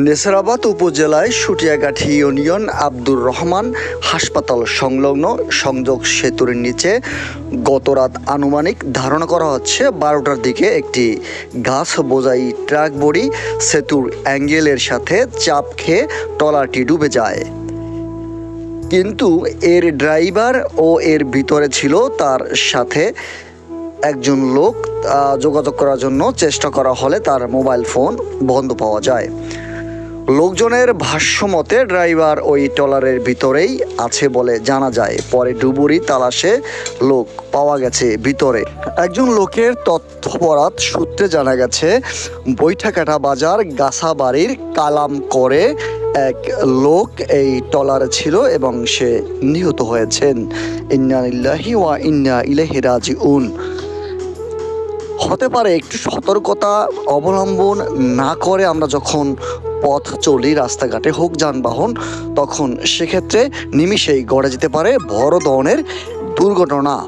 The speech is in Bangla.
নেছারাবাদ উপজেলায় সুটিয়াগাঠি ইউনিয়ন আব্দুর রহমান হাসপাতাল সংলগ্ন সংযোগ সেতুর নিচে গতরাত আনুমানিক ধারণা করা হচ্ছে 12টার দিকে একটি গাছ বোঝাই ট্রাক বডি সেতুর অ্যাঙ্গেলের সাথে চাপ খেয়ে ট্রলারটি ডুবে যায়। কিন্তু এর ড্রাইভার ও এর ভিতরে ছিল তার সাথে একজন লোক। যোগাযোগ করার জন্য চেষ্টা করা হলে তার মোবাইল ফোন বন্ধ পাওয়া যায়। লোকজনের ভাষ্য মতে ড্রাইভার ওই ট্রলারের ভিতরেই আছে বলে জানা যায়। পরে ডুবুরি তালাশে লোক পাওয়া গেছে ভিতরে। একজন লোকের তথ্যবরাত সূত্রে জানা গেছে বৈঠাকাটা বাজার গাছাবাড়ির কালাম করে এক লোক এই ট্রলারে ছিল এবং সে নিহত হয়েছেন। ইন্না লিল্লাহি ওয়া ইন্না ইলাইহি রাজিউন। হতে পারে একটু সতর্কতা অবলম্বন না করে আমরা যখন পথ চলি রাস্তাঘাটে হোক যানবাহন, তখন সেক্ষেত্রে নিমিষেই ঘটে যেতে পারে বড় ধরনের দুর্ঘটনা।